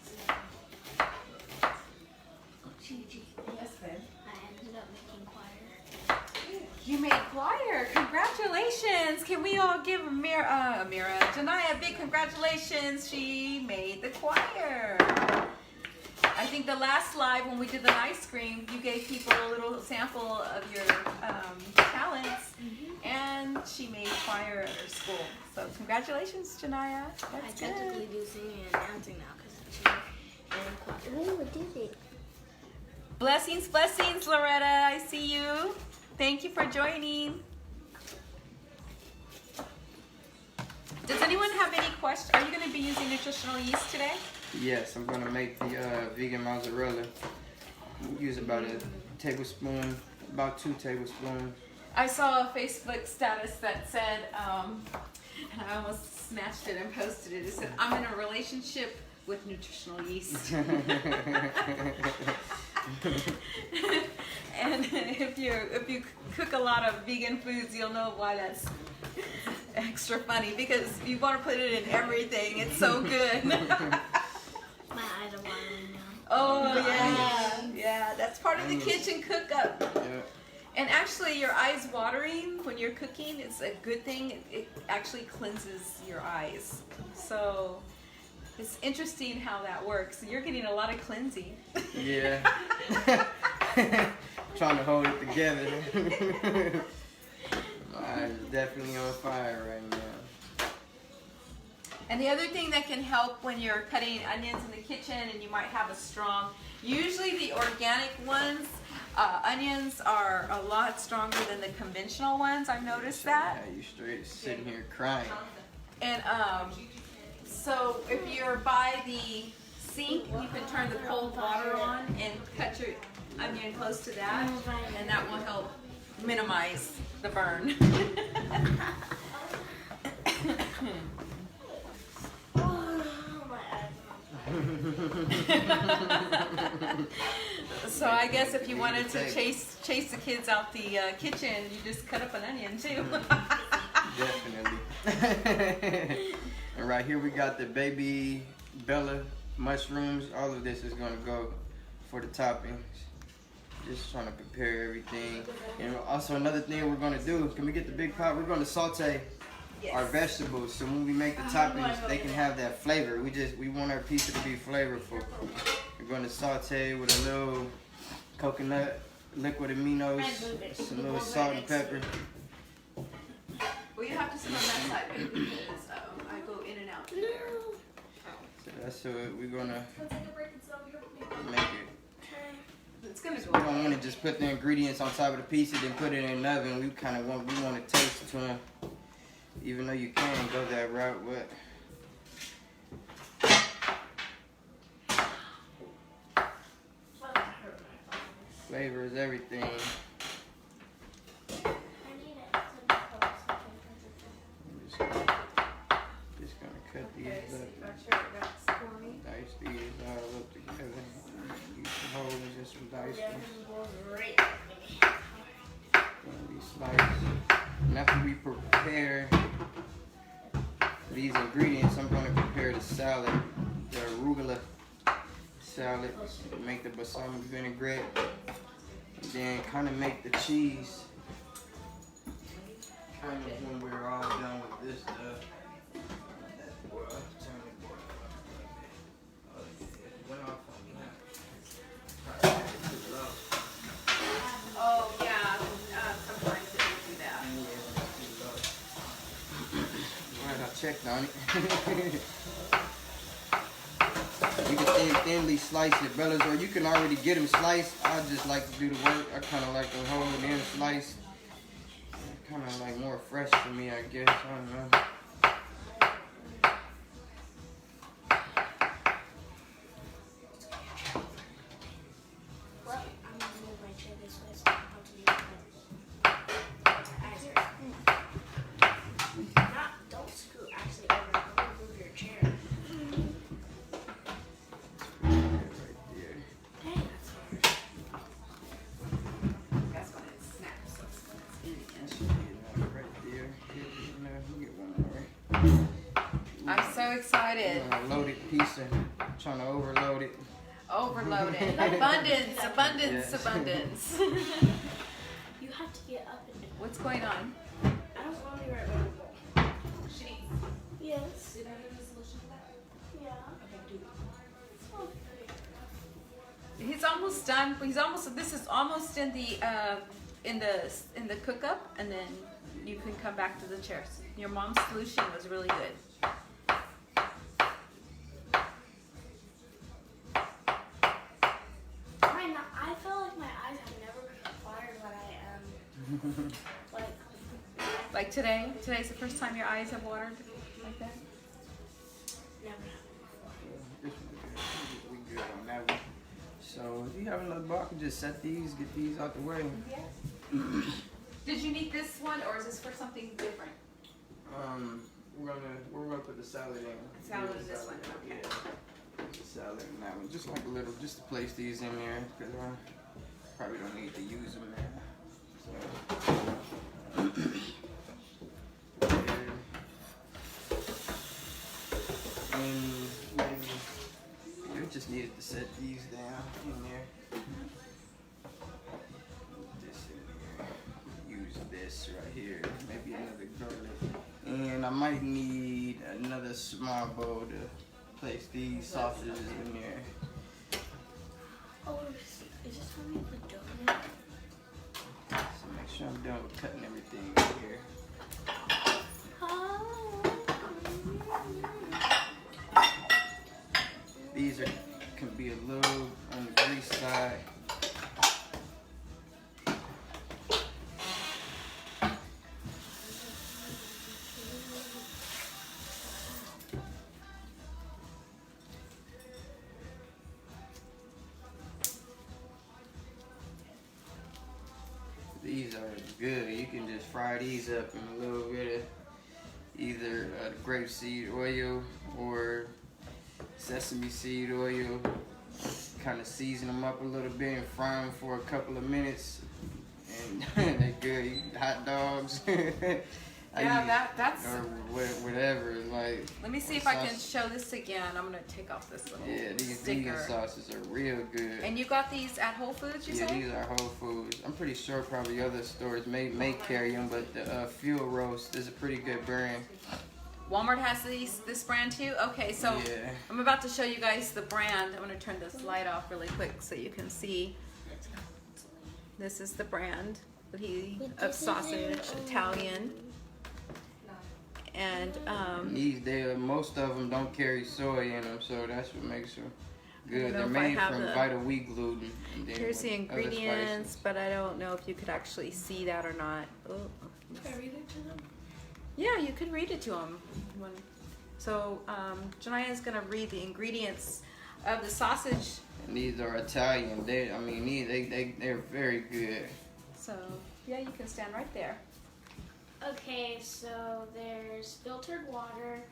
Gigi, Yes, babe. I ended up making choir. You made choir. Congratulations! Can we all give Janiyah a big congratulations? She made the choir. I think the last live when we did the ice cream, you gave people a little sample of your talents, and she made choir at her school. So congratulations, Janiyah. I That's technically good. do singing and dancing now because it's cheaper and choir. Ooh, I did it. Blessings, blessings, Loretta. I see you. Thank you for joining. Does anyone have any questions? Are you going to be using nutritional yeast today? Yes, I'm gonna make the vegan mozzarella. Use about a tablespoon, about 2 tablespoons. I saw a Facebook status that said, and I almost snatched it and posted it. It said, "I'm in a relationship with nutritional yeast." And if you cook a lot of vegan foods, you'll know why that's extra funny, because you want to put it in everything. It's so good. My eyes are watering now. Oh yeah, yeah. That's part of the kitchen cook-up. Yeah. And actually, your eyes watering when you're cooking is a good thing. It actually cleanses your eyes. So it's interesting how that works. You're getting a lot of cleansing. Yeah. Trying to hold it together. My eyes are definitely on fire right now. And the other thing that can help when you're cutting onions in the kitchen and you might have a strong, usually the organic ones, onions are a lot stronger than the conventional ones. I've noticed that. Yeah, you straight sitting here crying. And so if you're by the sink, you can turn the cold water on and cut your onion close to that, and that will help minimize the burn. So I guess if you wanted to chase the kids out the kitchen, you just cut up an onion too. Definitely. And right here we got the baby Bella mushrooms. All of this is gonna go for the toppings. Just trying to prepare everything. And also another thing we're gonna do, can we get the big pot? We're gonna saute our vegetables, so when we make the toppings, they can have that flavor. We want our pizza to be flavorful. We're gonna saute with a little coconut, liquid aminos, some little salt and pepper. Well, you have to sit on that side because I go in and out there. So that's what we're gonna make it. It's gonna go. We don't want to just put the ingredients on top of the pizza, then put it in the oven. We kind of want to taste to them. Even though you can go that route, but flavor is everything. Just gonna cut these up. Dice these all up together. Use the holes and some dice. These slices. And after we prepare these ingredients, I'm going to prepare the salad, the arugula salad, make the balsamic vinaigrette, and then kind of make the cheese. Kind of when we're all done with this stuff. Oh yeah, sometimes it will do that. Alright, I checked on it. You can thinly slice your bellas, or you can already get them sliced. I just like to do the work. I kind of like to hold them sliced. Kind of like more fresh for me, I guess. I don't know. Don't scoot actually over. I'm gonna move your chair. Right there. Hey, that's fine. That's when it snaps. Right there. Get one more. I'm so excited. Loaded pizza. Trying to overload it. Overloaded. Abundance, abundance, Yes. abundance. You have to get up and What's going on? I don't want to be right back. Yes. Did I have a solution to that? Yeah. He's almost done. He's almost. This is almost in the cook up, and then you can come back to the chairs. Your mom's solution was really good. I feel like my eyes have never fired when I am Like today. Today's the first time your eyes have watered like that. never. We good on that one. So if you have another box, just set these, get these out the way. Yeah. Did you need this one, or is this for something different? We're gonna put the salad in. Salad in this one. Okay. Yeah. The salad in that one, just like a little, just to place these in there, because I probably don't need to use them now. So. And maybe we just needed to set these down in there. This in here. Use this right here. Maybe another garlic. And I might need another small bowl to place these sausages in there. Oh, is this how we put dough in it? So make sure I'm done with cutting everything in here. These can be a little on the grease side. These are good. You can just fry these up in a little bit of either grapeseed oil or sesame seed oil. Kind of season them up a little bit and fry them for a couple of minutes, and they're good. You eat hot dogs. Yeah, that's. Or whatever. Like. Let me see if I can show this again. I'm gonna take off this little these sticker. vegan sauces are real good. And you got these at Whole Foods, you Yeah, say? these are Whole Foods. I'm pretty sure probably other stores may carry them, but the Fuel Roast is a pretty good brand. Walmart has this brand too? Okay, so Yeah. I'm about to show you guys the brand. I'm gonna turn this light off really quick so you can see. This is the brand of sausage, Italian. And most of them don't carry soy in them, so that's what makes them good. They're don't know if I made have from the- vital wheat gluten. And then here's the with other ingredients, spices. but I don't know if you could actually see that or not. Oh. Can I read it to them? Yeah, you could read it to them. So Jania's gonna read the ingredients of the sausage. And these are Italian. They're very good. So yeah, you can stand right there. Okay, so there's filtered water,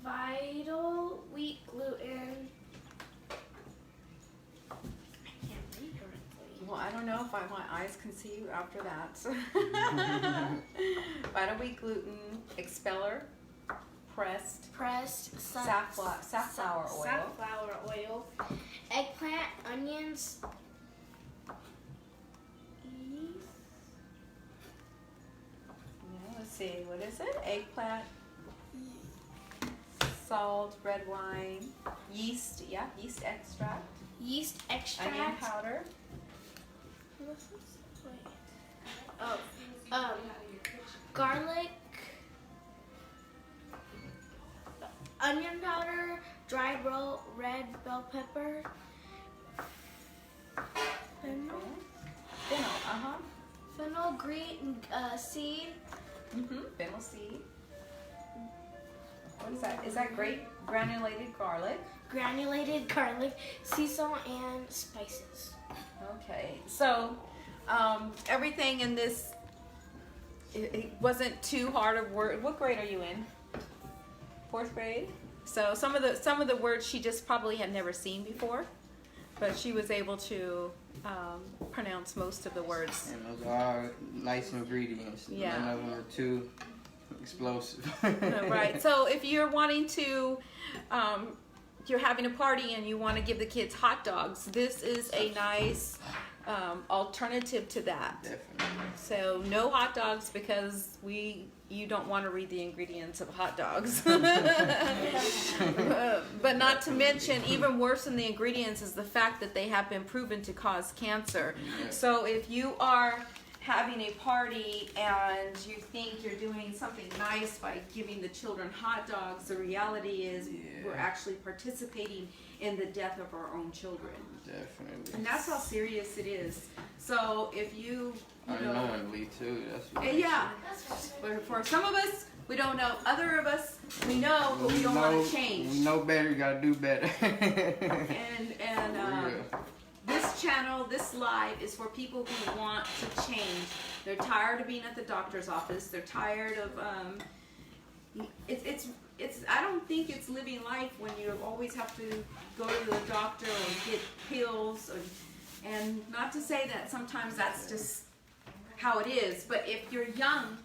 vital wheat gluten. I can't read correctly. Well, I don't know if my eyes can see you after that. Vital wheat gluten, expeller, pressed safflower oil. Safflower oil, eggplant, onions, Yeah, let's see, what is it? Eggplant, salt, red wine, yeast, yeast extract, yeast onion extract. powder. Garlic, onion powder, dry red bell pepper, fennel, fennel green seed, Fennel seed. What is that? Is that granulated garlic? sea salt, and spices. Okay, so everything in this, it wasn't too hard of word. What grade are you in? 4th grade. So some of the words she just probably had never seen before, but she was able to pronounce most of the words. And those are nice ingredients. Yeah. None of them are too explosive. Right. So if you're wanting to, you're having a party and you want to give the kids hot dogs, this is a nice alternative to that. Definitely. So no hot dogs because you don't want to read the ingredients of hot dogs. But not to mention, even worse than the ingredients is the fact that they have been proven to cause cancer. Yeah. So if you are having a party and you think you're doing something nice by giving the children hot dogs, the reality is we're actually participating in the death of our own children. Definitely. And that's how serious it is. So if you know, unknowingly too. That's what yeah, for some of us, we don't know. Other of us, we know, but we don't want to change. We know better. You gotta do better. And For real. this channel, this live is for people who want to change. They're tired of being at the doctor's office. They're tired of I don't think it's living life when you always have to go to the doctor or get pills, and not to say that sometimes that's just how it is, but if you're young,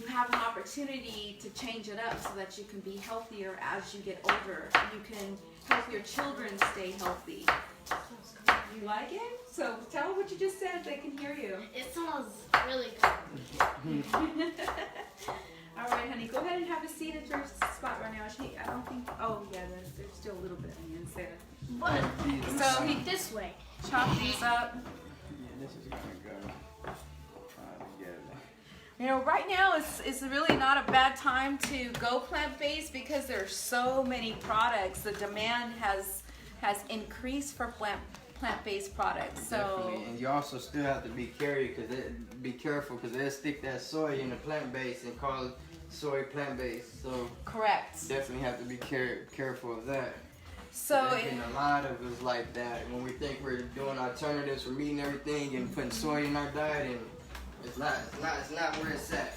you have an opportunity to change it up so that you can be healthier as you get older. You can help your children stay healthy. You like it? So tell what you just said, they can hear you. It smells really good. All right, honey, go ahead and have a seat at your spot right now. I don't think, oh yeah, there's still a little bit of onions there. But So he this way. chopped these up. Yeah, this is gonna go together. You know, right now it's really not a bad time to go plant-based because there's so many products. The demand has increased for plant-based products. So Definitely. And you also still have to be careful because they'll stick that soy in the plant-based and call it soy plant-based. So correct. definitely have to be careful of that. So There's been a lot of us like that when we think we're doing alternatives, we're eating everything and putting soy in our diet, and it's not where it's at.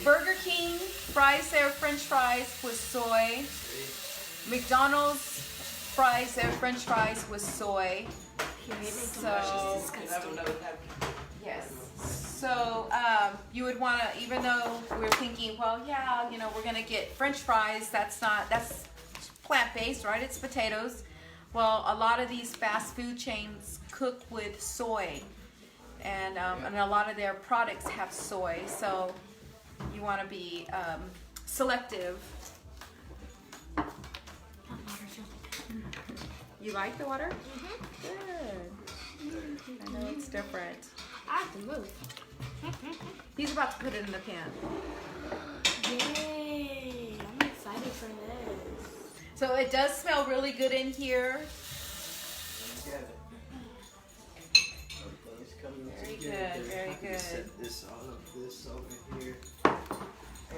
Burger King fries their French fries with soy. McDonald's fries their French fries with soy. So yes. So you would want to, even though we're thinking, well, yeah, you know, we're gonna get French fries. That's plant-based, right? It's potatoes. Well, a lot of these fast food chains cook with soy, and a lot of their products have soy. So you want to be selective. You like the water? Good. I know it's different. I have to move. He's about to put it in the pan. Yay! I'm excited for this. So it does smell really good in here. Very good, very good. Set this, all of this over here.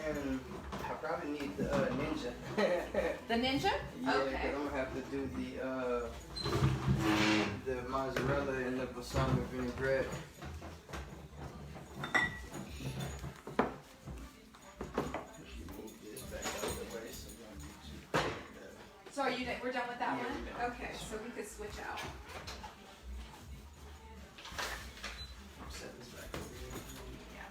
And I probably need the Ninja. The Ninja? Yeah, Okay. because I'm gonna have to do the mozzarella and the balsamic vinaigrette. Move this back out of the way so we don't get too So are you? We're done with that Yeah, one? we're done. Okay, so we could switch out. set this back over here. Yeah.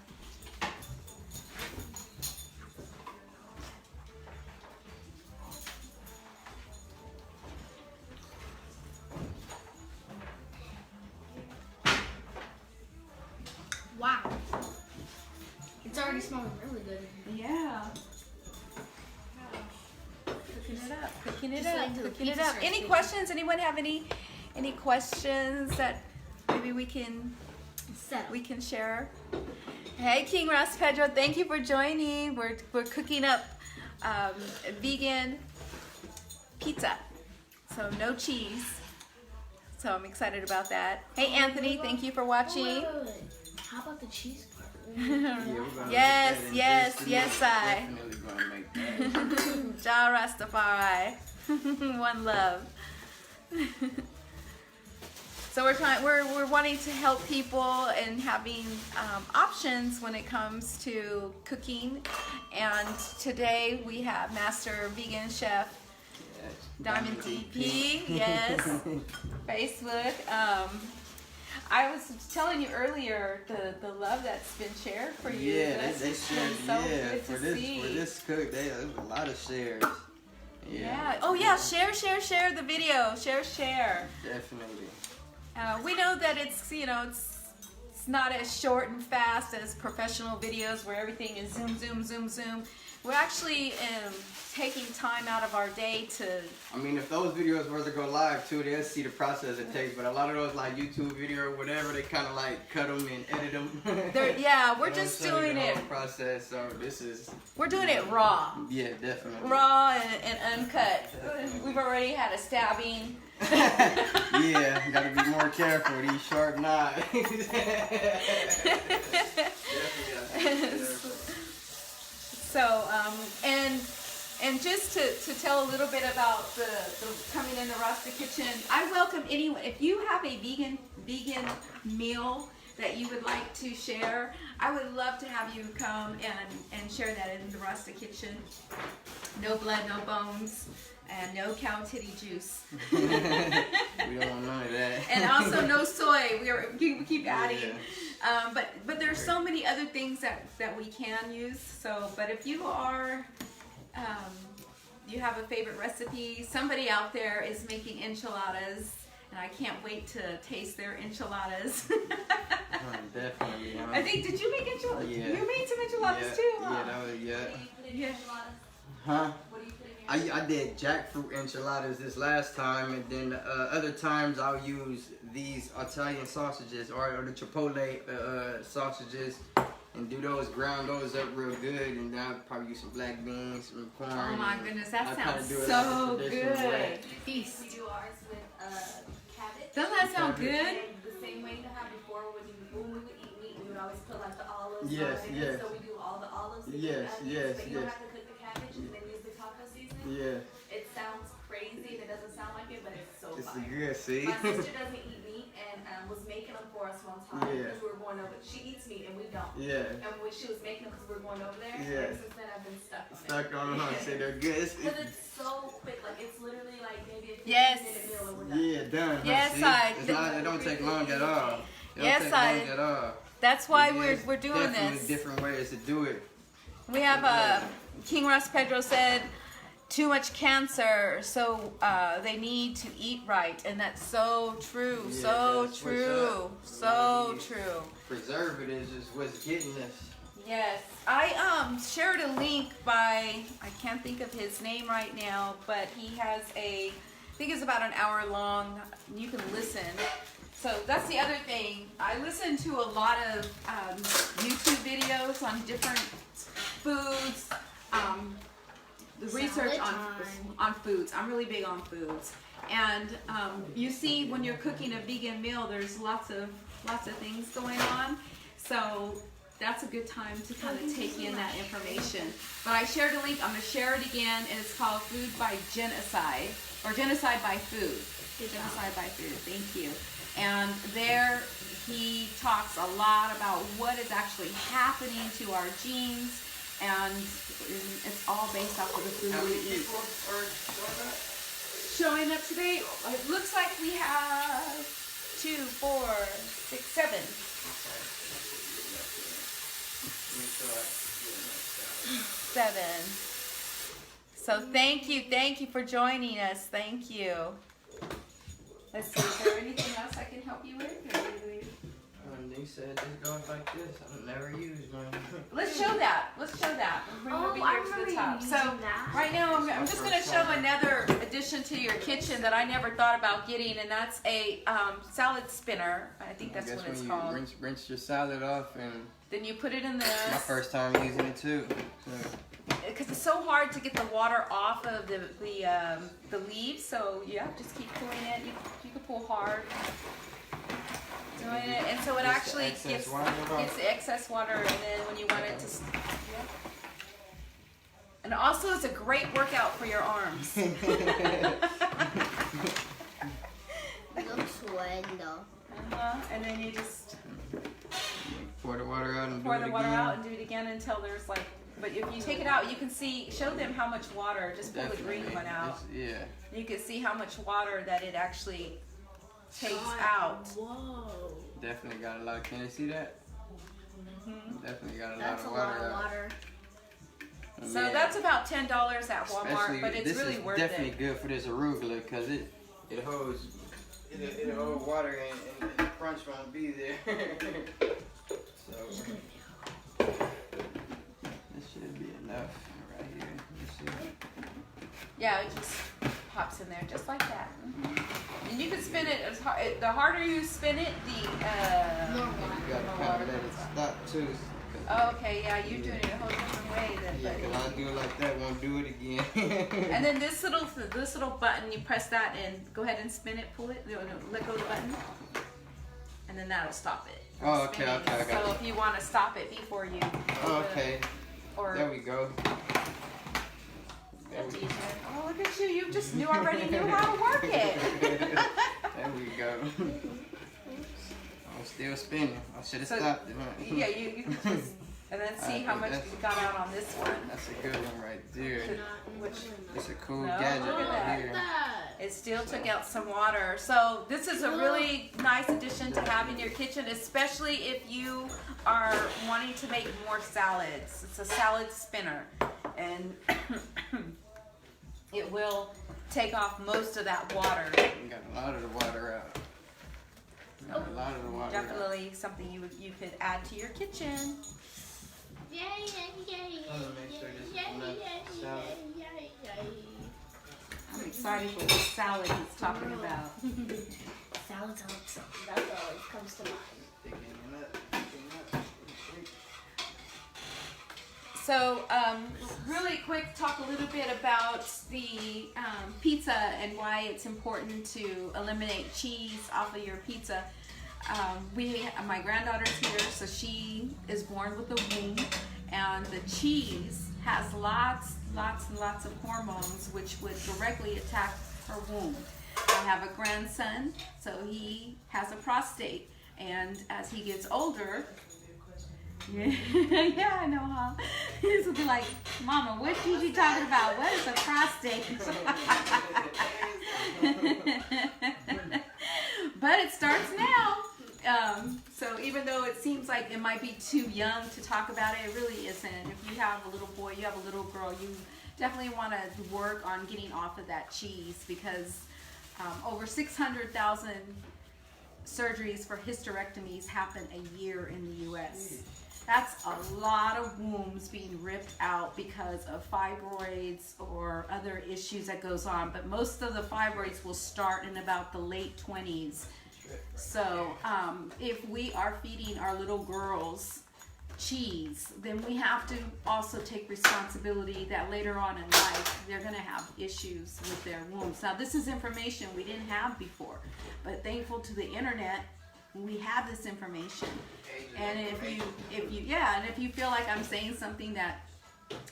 Wow. It's already smelling really good. Yeah. Cooking it up, cooking it Just up, like the cooking it pizza up. starts Any cooking. questions? Anyone have any questions that maybe we can share? Hey, King Ras Pedro, thank you for joining. We're cooking up vegan pizza, so no cheese. So I'm excited about that. Hey, Anthony, thank you for watching. Wait. How about the cheese part? Yeah, we're gonna Yes, make that in yes, just a yes, minute. I. Definitely gonna make that. Ja Rastafari, one love. So we're wanting to help people and having options when it comes to cooking. And today we have Master Vegan Chef DiamondDP. Yes, Facebook. I was telling you earlier the love that's been shared for you. Yeah, That's they just been shared. so Yeah, good for to see. this cook, there's a lot of shares. Yeah. Oh yeah. Share the video. Share. Definitely. We know that it's not as short and fast as professional videos where everything is zoom. We're actually taking time out of our day to. I mean, if those videos were to go live too, they'll see the process it takes. But a lot of those like YouTube video or whatever, they kind of like cut them and edit them. We're They just don't show you doing the it. whole process. So this is. We're doing it raw. Yeah, definitely. Raw and uncut. We've already had a stabbing. Yeah, gotta be more careful. These sharp knives. So, and And just to tell a little bit about the coming in the RastaKitchen, I welcome anyone. If you have a vegan meal that you would like to share, I would love to have you come and share that in the RastaKitchen. No blood, no bones, and no cow titty juice. We don't want none of that. And also no soy. We keep adding. But there's so many other things that we can use. So, but if you are, you have a favorite recipe, somebody out there is making enchiladas, and I can't wait to taste their enchiladas. Definitely. I think, did you make enchiladas? Yeah. You made some enchiladas too, huh? Yeah, that was, Yeah. Huh? I did jackfruit enchiladas this last time, and then other times I'll use these Italian sausages or the chipotle sausages and do those, ground those up real good, and then I'll probably use some black beans, some corn. Oh my goodness, that sounds do it so like a traditional good. way. Feast. We do ours with cabbage. Doesn't that sound good? And the same way you have before when we would eat meat, we would always put like the olives Yes, on it. yes. So we do all the olives. Yes, yes, But you don't yes. have to cook the cabbage and then use the taco seasoning. Yeah, It sounds crazy and it doesn't sound like it, but it's so it's fire. good, see? My sister doesn't eat meat and was making them for us one time Yeah. because we were going over. She eats meat and we don't. Yeah. And when she was making them because we were going over there, Yeah. ever since then I've been stuck on it. Stuck on them, huh? Say they're good. Because it's so quick, like it's literally like maybe a 15 Yes. minute meal and we're done. Yeah, done. huh? Yes, See? It don't take long at all. It don't Yes, take long at all. That's why It is we're doing definitely this. different ways to do it. We have King Ross Pedro said too much cancer, so they need to eat right, and that's so true, Yeah, so that's what's true, up. so Right. true. Preservatives is what's getting us. Yes, I shared a link by, I can't think of his name right now, but he has I think it's about an hour long. You can listen. So that's the other thing. I listen to a lot of YouTube videos on different foods. The research on foods. I'm really big on foods. And you see, when you're cooking a vegan meal, there's lots of things going on. So that's a good time to kind of take in that information. But I shared a link. I'm going to share it again, and it's called Food by Genocide, or Genocide by Food. Genocide by Food. Thank you. And there he talks a lot about what is actually happening to our genes, and it's all based off of the food we eat. Showing up today, it looks like we have 2, 4, 6, 7. 7. So thank you for joining us. Thank you. Let's see, is there anything else I can help you with? They said this goes like this. I've never used one. Let's show that. Let's show that. Bring it over I here to remember the you top. So using that. right now I'm just going to show another addition to your kitchen that I never thought about getting, and that's a salad spinner. I think that's what it's called. Rinse your salad off, and Then you put it in this. my first time using it too. So, Because it's so hard to get the water off of the leaves, so yeah, just keep pulling it. You can pull hard. Doing it, and so it Gets the actually excess gets water off. gets the excess water, and then when you want it to, and also it's a great workout for your arms. Looks window. And then you just pour the water out and pour do the it water again. out and do it again until there's like. But if you take it out, you can see. Show them how much water. Just pull the green one out. Yeah. You can see how much water that it actually takes out. Whoa. Definitely got a lot. Can you see that? Definitely got a That's a lot of lot water. of water. out. So Yeah. that's about $10 at Walmart, Especially, but it's this really is worth definitely it. good for this arugula because it holds water and the crunch won't be there. So this should be enough right here. Let's see. Yeah, it just pops in there just like that. And you can spin it as hard. The harder you spin it, the More You water. gotta More kind water of let it comes out. stop too. Oh, okay, yeah, you're doing it a whole different way then. Yeah, Buddy. cause I'll do it like that, won't do it again. And then this little button, you press that and go ahead and spin it, pull it, no, let go of the button, and then that'll stop it. from Oh, okay, spinning. okay, I got So you. if you want to stop it before you, Oh, okay, or there we go. That's easier. Oh, look at you. You just already knew how to work it. There we go. I'm still spinning. I should have stopped it. Huh? Yeah, you can just, and then see how much you got out on this one. That's a good one right there. Which, It's a cool No, gadget look at right here. it still took out some water. So this is a really nice addition to have in your kitchen, especially if you are wanting to make more salads. It's a salad spinner, and it will take off most of that water. We got a lot of the water out. Got a lot of the water out. Definitely something you could add to your kitchen. Yay, yay, yay, I'm gonna make sure this is enough salad. I'm excited for the salad he's talking about. Salad, that's always comes to mind. Thicken it up, thicken it up. So, really quick, talk a little bit about the pizza and why it's important to eliminate cheese off of your pizza. My granddaughter's here, so she is born with a womb, and the cheese has lots and lots of hormones which would directly attack her womb. I have a grandson, so he has a prostate, and as he gets older, yeah, I know, huh? He's gonna be like, Mama, what did you talking about? What is a prostate? But it starts now. So even though it seems like it might be too young to talk about it, it really isn't. If you have a little boy, you have a little girl, you definitely want to work on getting off of that cheese, because over 600,000 surgeries for hysterectomies happen a year in the U.S. That's a lot of wombs being ripped out because of fibroids or other issues that goes on. But most of the fibroids will start in about the late 20s. So if we are feeding our little girls cheese, then we have to also take responsibility that later on in life they're going to have issues with their wombs. Now this is information we didn't have before, but thankful to the internet, we have this information. And if you feel like I'm saying something that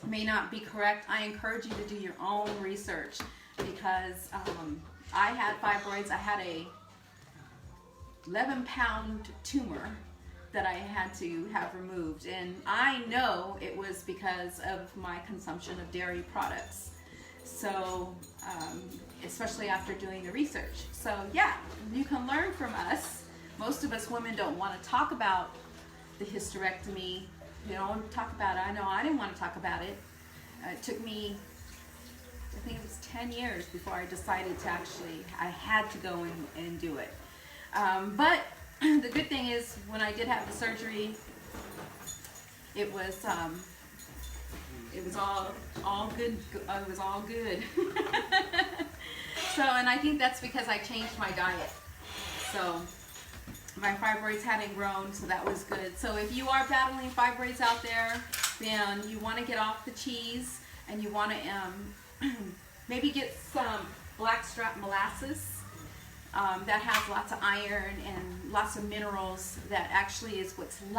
may not be correct, I encourage you to do your own research, because I had fibroids. I had a 11-pound tumor that I had to have removed, and I know it was because of my consumption of dairy products. So especially after doing the research. So yeah, you can learn from us. Most of us women don't want to talk about the hysterectomy. You don't talk about it. I know I didn't want to talk about it. It took me, I think it was 10 years before I decided to I had to go and do it. But the good thing is, when I did have the surgery, it was all good. It was all good. So, and I think that's because I changed my diet. So my fibroids hadn't grown, so that was good. So if you are battling fibroids out there, then you want to get off the cheese, and you want to maybe get some blackstrap molasses. That has lots of iron and lots of minerals that actually is what's lacking